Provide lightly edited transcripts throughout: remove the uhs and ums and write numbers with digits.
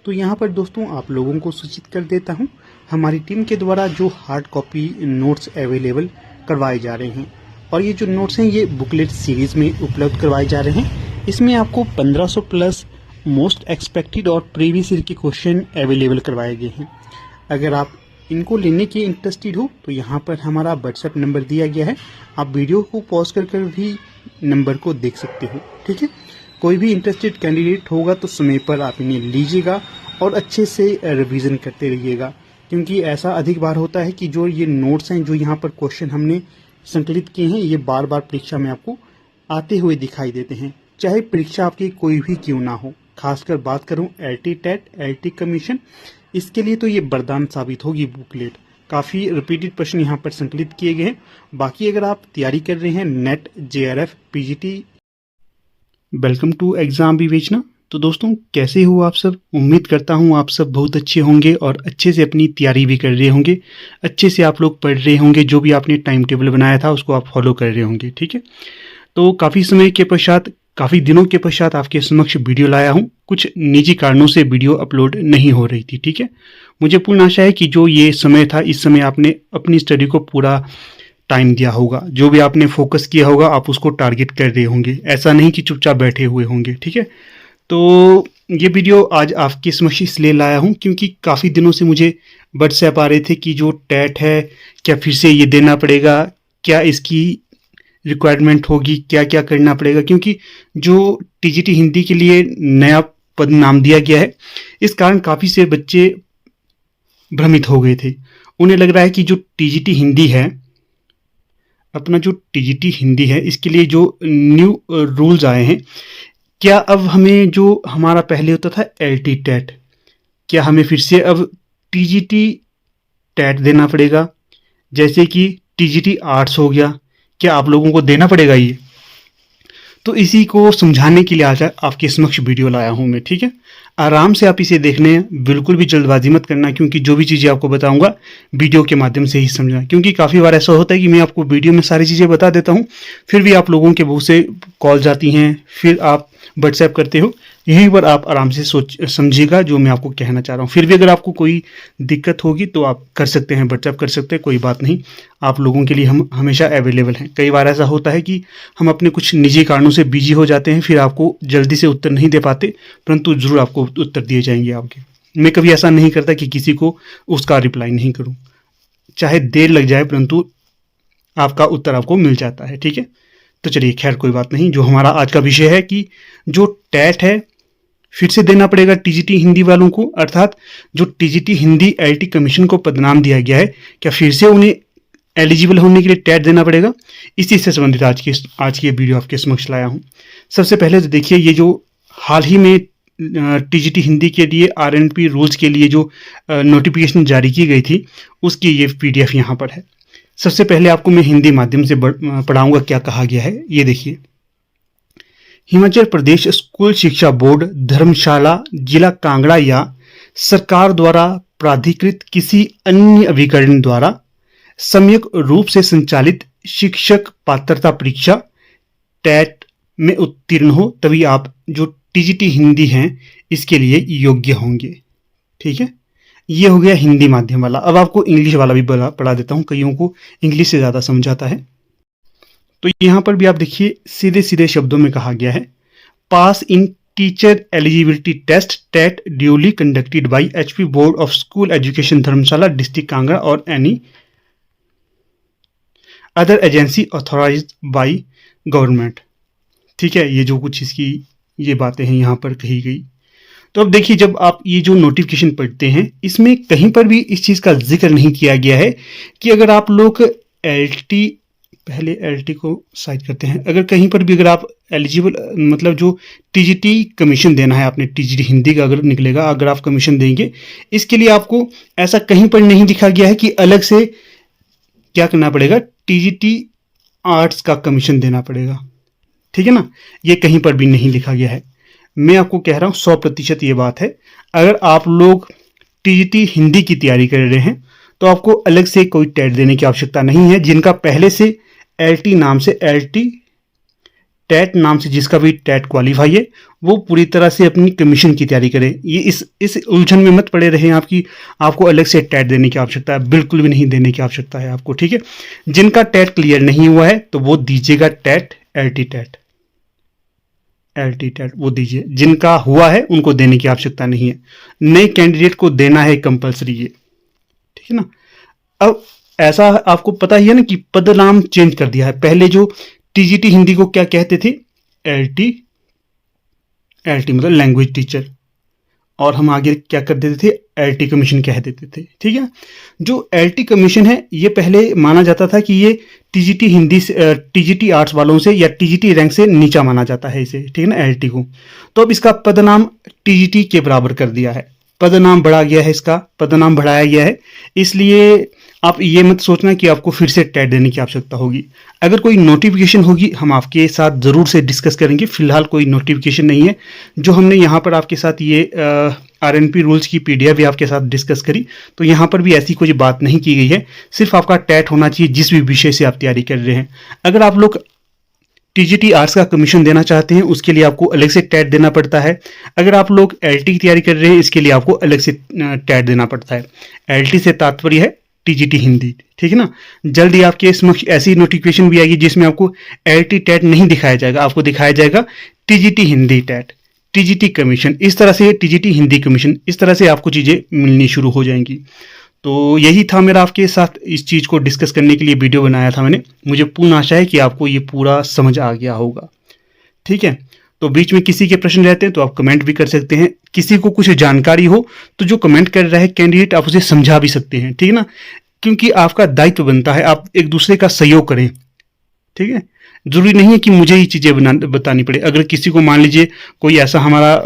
तो यहाँ पर दोस्तों आप लोगों को सूचित कर देता हूँ, हमारी टीम के द्वारा जो हार्ड कॉपी नोट्स अवेलेबल करवाए जा रहे हैं और ये जो नोट्स हैं ये बुकलेट सीरीज में उपलब्ध करवाए जा रहे हैं। इसमें आपको 1500 प्लस मोस्ट एक्सपेक्टेड और प्रीवियस ईयर के क्वेश्चन अवेलेबल करवाए गए हैं। अगर आप इनको लेने के इंटरेस्टेड हो तो यहाँ पर हमारा व्हाट्सएप नंबर दिया गया है, आप वीडियो को पॉज कर भी नंबर को देख सकते हो। ठीक है, कोई भी इंटरेस्टेड कैंडिडेट होगा तो समय पर आप इन्हें लीजिएगा और अच्छे से रिवीजन करते रहिएगा, क्योंकि ऐसा अधिक बार होता है कि जो ये नोट्स हैं, जो यहाँ पर क्वेश्चन हमने संकलित किए हैं, ये बार बार परीक्षा में आपको आते हुए दिखाई देते हैं, चाहे परीक्षा आपकी कोई भी क्यों ना हो। खासकर बात करूं एलटी टेट, एलटी कमीशन, इसके लिए तो ये वरदान साबित होगी बुकलेट। काफ़ी रिपीटेड प्रश्न यहाँ पर संकलित किए गए हैं। बाकी अगर आप तैयारी कर रहे हैं NET, JRF, PGT, welcome to exam Vivechana. तो दोस्तों कैसे हो आप सब? उम्मीद करता हूँ आप सब बहुत अच्छे होंगे और अच्छे से अपनी तैयारी भी कर रहे होंगे, अच्छे से आप लोग पढ़ रहे होंगे, जो भी आपने टाइम टेबल बनाया था उसको आप फॉलो कर रहे होंगे। ठीक है, तो काफ़ी समय के पश्चात, काफ़ी दिनों के पश्चात आपके समक्ष वीडियो लाया हूँ। कुछ निजी कारणों से वीडियो अपलोड नहीं हो रही थी। ठीक है, मुझे पूर्ण आशा है कि जो ये समय था, इस समय आपने अपनी स्टडी को पूरा टाइम दिया होगा, जो भी आपने फोकस किया होगा आप उसको टारगेट कर रहे होंगे, ऐसा नहीं कि चुपचाप बैठे हुए होंगे। ठीक है, तो ये वीडियो आज आपके समक्ष इसलिए लाया हूँ क्योंकि काफ़ी दिनों से मुझे व्हाट्सएप आ रहे थे कि जो टेट है क्या फिर से ये देना पड़ेगा, क्या इसकी रिक्वायरमेंट होगी, क्या क्या करना पड़ेगा, क्योंकि जो टीजीटी हिंदी के लिए नया पद नाम दिया गया है, इस कारण काफ़ी से बच्चे भ्रमित हो गए थे। उन्हें लग रहा है कि जो टीजीटी हिंदी है, अपना जो टीजीटी हिंदी है, इसके लिए जो न्यू रूल्स आए हैं, क्या अब हमें जो हमारा पहले होता था एलटी टेट, क्या हमें फिर से अब टीजीटी टेट देना पड़ेगा? जैसे कि टीजीटी आर्ट्स हो गया, क्या आप लोगों को देना पड़ेगा ये? तो इसी को समझाने के लिए आज आपके समक्ष वीडियो लाया हूँ मैं। ठीक है, आराम से आप इसे देखने, बिल्कुल भी जल्दबाजी मत करना, क्योंकि जो भी चीज़ें आपको बताऊंगा वीडियो के माध्यम से ही समझना। क्योंकि काफ़ी बार ऐसा होता है कि मैं आपको वीडियो में सारी चीज़ें बता देता हूँ, फिर भी आप लोगों के बहुत से कॉल जाती हैं, फिर आप व्हाट्सएप करते हो। यहीं पर आप आराम से समझिएगा जो मैं आपको कहना चाह रहा हूँ। फिर भी अगर आपको कोई दिक्कत होगी तो आप कर सकते हैं, व्हाट्सएप कर सकते हैं, कोई बात नहीं, आप लोगों के लिए हम हमेशा अवेलेबल हैं। कई बार ऐसा होता है कि हम अपने कुछ निजी कारणों से बिजी हो जाते हैं, फिर आपको जल्दी से उत्तर नहीं दे पाते, परंतु ज़रूर आपको उत्तर दिए जाएंगे आपके। मैं कभी ऐसा नहीं करता कि किसी को उसका रिप्लाई नहीं करूँ, चाहे देर लग जाए, परंतु आपका उत्तर आपको मिल जाता है। ठीक है, तो चलिए खैर कोई बात नहीं। जो हमारा आज का विषय है कि जो टेट है फिर से देना पड़ेगा टीजीटी हिंदी वालों को, अर्थात जो टीजीटी हिंदी एलटी कमीशन को पदनाम दिया गया है, क्या फिर से उन्हें एलिजिबल होने के लिए टेट देना पड़ेगा? इसी से संबंधित आज की वीडियो आपके समक्ष लाया हूँ। सबसे पहले तो देखिए, ये जो हाल ही में टीजीटी हिंदी के लिए आरएनपी रूल्स के लिए जो नोटिफिकेशन जारी की गई थी, उसकी ये पीडीएफ यहाँ पर है। सबसे पहले आपको मैं हिंदी माध्यम से पढ़ाऊंगा क्या कहा गया है। ये देखिए, हिमाचल प्रदेश स्कूल शिक्षा बोर्ड धर्मशाला जिला कांगड़ा या सरकार द्वारा प्राधिकृत किसी अन्य अभिकरण द्वारा सम्यक रूप से संचालित शिक्षक पात्रता परीक्षा टेट में उत्तीर्ण हो, तभी आप जो टीजीटी हिंदी हैं इसके लिए योग्य होंगे। ठीक है, ये हो गया हिंदी माध्यम वाला। अब आपको इंग्लिश वाला भी पढ़ा देता हूँ, कईयों को इंग्लिश से ज़्यादा समझ आता है। तो यहाँ पर भी आप देखिए, सीधे सीधे शब्दों में कहा गया है, pass in teacher eligibility test TET duly conducted by HP board of school education Dharamshala district Kangra और any other agency authorised by government. ठीक है, ये जो कुछ इसकी ये बातें हैं यहाँ पर कही गई। तो अब देखिए, जब आप ये जो नोटिफिकेशन पढ़ते हैं, इसमें कहीं पर भी इस चीज़ का जिक्र नहीं किया गया है कि अगर आप लोग एलटी, पहले एलटी को साइड करते हैं, अगर कहीं पर भी अगर आप एलिजिबल, मतलब जो टीजीटी कमीशन देना है आपने, टीजीटी हिंदी का अगर निकलेगा, अगर आप कमीशन देंगे, इसके लिए आपको ऐसा कहीं पर नहीं लिखा गया है कि अलग से क्या करना पड़ेगा, टीजीटी आर्ट्स का कमीशन देना पड़ेगा। ठीक है ना, ये कहीं पर भी नहीं लिखा गया है। मैं आपको कह रहा हूँ 100% ये बात है। अगर आप लोग टीजीटी हिंदी की तैयारी कर रहे हैं तो आपको अलग से कोई टेट देने की आवश्यकता नहीं है। जिनका पहले से एलटी नाम से एलटी टैट नाम से जिसका भी टैट क्वालिफाई है वो पूरी तरह से अपनी कमीशन की तैयारी करे। ये इस उलझन में मत पड़े रहे आपकी आपको अलग से टैट देने की आवश्यकता है, बिल्कुल भी नहीं देने की आवश्यकता है आपको, ठीक है। जिनका टैट क्लियर नहीं हुआ है तो वो दीजिएगा टैट, एलटी टैट वो दीजिए। जिनका हुआ है उनको देने की आवश्यकता नहीं है, नए कैंडिडेट को देना है कंपलसरी ये, ठीक है ना। अब ऐसा आपको पता ही है ना कि पद नाम चेंज कर दिया है। पहले जो टीजीटी हिंदी को क्या कहते थे, एलटी मतलब लैंग्वेज टीचर, और हम आगे क्या कर देते थे, एलटी कमीशन कह देते थे, ठीक है। जो एलटी कमीशन है ये पहले माना जाता था कि ये टीजीटी हिंदी से टीजीटी आर्ट्स वालों से या टीजीटी रैंक से नीचा माना जाता है इसे, ठीक है ना, एलटी को। तो अब इसका पदनाम टीजीटी के बराबर कर दिया है, पदनाम बढ़ा गया है, इसका पदनाम बढ़ाया गया है। इसलिए आप ये मत सोचना कि आपको फिर से टैट देने की आवश्यकता होगी। अगर कोई नोटिफिकेशन होगी हम आपके साथ ज़रूर से डिस्कस करेंगे, फिलहाल कोई नोटिफिकेशन नहीं है। जो हमने यहाँ पर आपके साथ ये आरएनपी रूल्स की पीडीएफ भी आपके साथ डिस्कस करी, तो यहाँ पर भी ऐसी कोई बात नहीं की गई है। सिर्फ आपका टैट होना चाहिए जिस भी विषय से आप तैयारी कर रहे हैं। अगर आप लोग टीजीटी आर्ट्स का कमीशन देना चाहते हैं उसके लिए आपको अलग से टैट देना पड़ता है। अगर आप लोग एलटी की तैयारी कर रहे हैं इसके लिए आपको अलग से टैट देना पड़ता है। एलटी से तात्पर्य है टीजीटी हिंदी, ठीक है ना। जल्दी आपके समक्ष ऐसी नोटिफिकेशन भी आएगी जिसमें आपको एलटी टैट नहीं दिखाया जाएगा, आपको दिखाया जाएगा TGT Hindi TAT, TGT commission, इस तरह से टीजीटी हिंदी कमीशन, इस तरह से आपको चीज़ें मिलनी शुरू हो जाएंगी। तो यही था मेरा आपके साथ इस चीज़ को डिस्कस करने के लिए वीडियो बनाया था मैंने। मुझे पूर्ण आशा है कि आपको ये पूरा समझ आ गया होगा, ठीक है। तो बीच में किसी के प्रश्न रहते हैं तो आप कमेंट भी कर सकते हैं। किसी को कुछ जानकारी हो तो जो कमेंट कर रहा है कैंडिडेट आप उसे समझा भी सकते हैं, ठीक है ना, क्योंकि आपका दायित्व बनता है आप एक दूसरे का सहयोग करें, ठीक है। जरूरी नहीं है कि मुझे ही चीज़ें बतानी पड़े। अगर किसी को मान लीजिए कोई ऐसा हमारा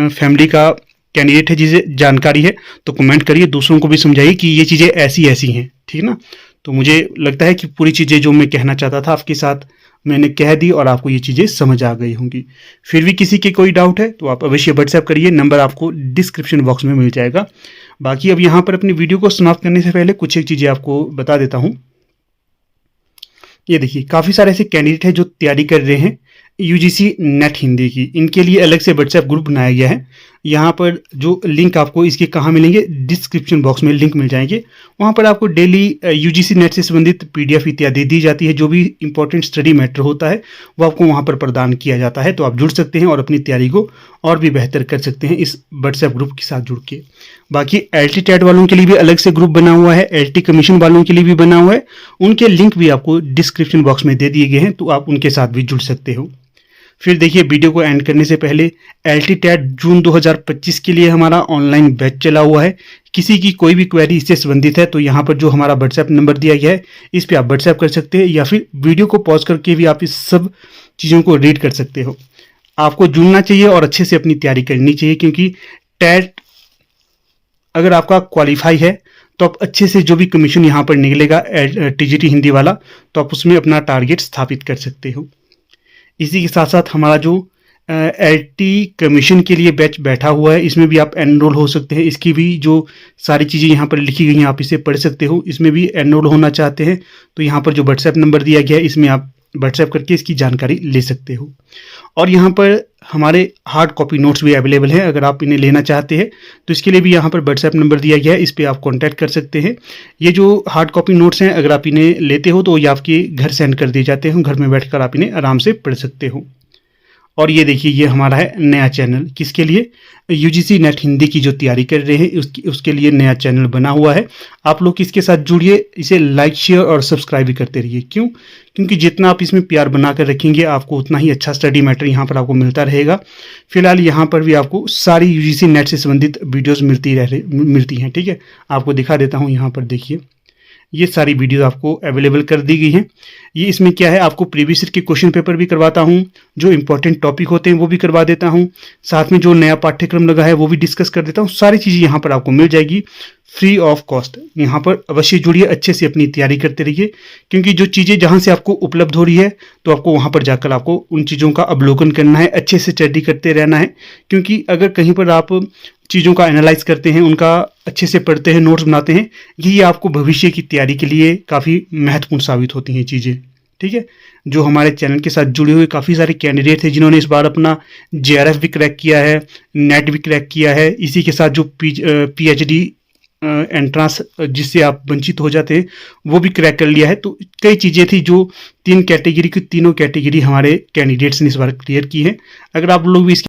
फैमिली का कैंडिडेट है जिसे जानकारी है तो कमेंट करिए, दूसरों को भी समझाइए कि ये चीज़ें ऐसी ऐसी हैं, ठीक है ना। तो मुझे लगता है कि पूरी चीज़ें जो मैं कहना चाहता था आपके साथ मैंने कह दी और आपको ये चीज़ें समझ आ गई होंगी। फिर भी किसी के कोई डाउट है तो आप अवश्य व्हाट्सएप करिए, नंबर आपको डिस्क्रिप्शन बॉक्स में मिल जाएगा। बाकी अब यहाँ पर अपनी वीडियो को समाप्त करने से पहले कुछ एक चीज़ें आपको बता देता हूँ। ये देखिए काफ़ी सारे ऐसे कैंडिडेट हैं जो तैयारी कर रहे हैं यूजीसी नेट हिंदी की, इनके लिए अलग से व्हाट्सएप ग्रुप बनाया गया है। यहाँ पर जो लिंक आपको इसके कहाँ मिलेंगे, डिस्क्रिप्शन बॉक्स में लिंक मिल जाएंगे। वहाँ पर आपको डेली यूजीसी नेट से संबंधित पीडीएफ इत्यादि दी जाती है। जो भी इंपॉर्टेंट स्टडी मैटर होता है वो आपको वहाँ पर प्रदान किया जाता है। तो आप जुड़ सकते हैं और अपनी तैयारी को और भी बेहतर कर सकते हैं इस व्हाट्सएप ग्रुप के साथ जुड़ के। बाकी एलटी टैट वालों के लिए भी अलग से ग्रुप बना हुआ है, एलटी कमीशन वालों के लिए भी बना हुआ है, उनके लिंक भी आपको डिस्क्रिप्शन बॉक्स में दे दिए गए हैं, तो आप उनके साथ भी जुड़ सकते हो। फिर देखिए वीडियो को एंड करने से पहले एलटी टैट जून 2025 के लिए हमारा ऑनलाइन बैच चला हुआ है। किसी की कोई भी क्वेरी इससे संबंधित है तो यहाँ पर जो हमारा व्हाट्सएप नंबर दिया गया है इस पर आप व्हाट्सएप कर सकते हैं, या फिर वीडियो को पॉज करके भी आप इस सब चीज़ों को रीड कर सकते हो। आपको जुड़ना चाहिए और अच्छे से अपनी तैयारी करनी चाहिए, क्योंकि टैट अगर आपका क्वालिफाई है तो आप अच्छे से जो भी कमीशन यहाँ पर निकलेगा टीजीटी हिंदी वाला तो आप उसमें अपना टारगेट स्थापित कर सकते हो। इसी के साथ साथ हमारा जो एलटी कमीशन के लिए बैच बैठा हुआ है इसमें भी आप एनरोल हो सकते हैं। इसकी भी जो सारी चीज़ें यहाँ पर लिखी गई हैं आप इसे पढ़ सकते हो। इसमें भी एनरोल होना चाहते हैं तो यहाँ पर जो व्हाट्सएप नंबर दिया गया है इसमें आप व्हाट्सएप करके इसकी जानकारी ले सकते हो। और यहाँ पर हमारे हार्ड कॉपी नोट्स भी अवेलेबल हैं, अगर आप इन्हें लेना चाहते हैं तो इसके लिए भी यहाँ पर व्हाट्सएप नंबर दिया गया है, इस पर आप कांटेक्ट कर सकते हैं। ये जो हार्ड कॉपी नोट्स हैं अगर आप इन्हें लेते हो तो ये आपके घर सेंड कर दिए जाते हैं, घर में बैठकर आप इन्हें आराम से पढ़ सकते हो। और ये देखिए ये हमारा है नया चैनल, किसके लिए, यूजीसी नेट हिंदी की जो तैयारी कर रहे हैं उसके लिए नया चैनल बना हुआ है। आप लोग इसके साथ जुड़िए, इसे लाइक शेयर और सब्सक्राइब भी करते रहिए। क्यों? क्योंकि जितना आप इसमें प्यार बना कर रखेंगे आपको उतना ही अच्छा स्टडी मैटर यहाँ पर आपको मिलता रहेगा। फिलहाल यहाँ पर भी आपको सारी यूजीसी नेट से संबंधित वीडियोज़ मिलती हैं, ठीक है। आपको दिखा देता हूँ, यहाँ पर देखिए ये सारी वीडियो आपको अवेलेबल कर दी गई हैं। ये इसमें क्या है, आपको प्रीवियस ईयर के क्वेश्चन पेपर भी करवाता हूँ, जो इंपॉर्टेंट टॉपिक होते हैं वो भी करवा देता हूँ, साथ में जो नया पाठ्यक्रम लगा है वो भी डिस्कस कर देता हूँ। सारी चीज़ें यहाँ पर आपको मिल जाएगी फ्री ऑफ कॉस्ट। यहाँ पर अवश्य जुड़िए, अच्छे से अपनी तैयारी करते रहिए, क्योंकि जो चीज़ें जहाँ से आपको उपलब्ध हो रही है तो आपको वहाँ पर जाकर आपको उन चीज़ों का अवलोकन करना है, अच्छे से स्टडी करते रहना है। क्योंकि अगर कहीं पर आप चीज़ों का एनालाइज करते हैं, उनका अच्छे से पढ़ते हैं, नोट्स बनाते हैं, ये आपको भविष्य की तैयारी के लिए काफ़ी महत्वपूर्ण साबित होती हैं चीज़ें, ठीक है। जो हमारे चैनल के साथ जुड़े हुए काफ़ी सारे कैंडिडेट थे जिन्होंने इस बार अपना जेआरएफ भी क्रैक किया है, नेट भी क्रैक किया है, इसी के साथ जो पीएचडी एंट्रांस जिससे आप वंचित हो जाते वो भी क्रैक कर लिया है। तो कई चीज़ें थी जो तीन कैटेगरी की तीनों कैटेगरी हमारे कैंडिडेट्स ने इस बार क्लियर की है। अगर आप लोग भी इसकी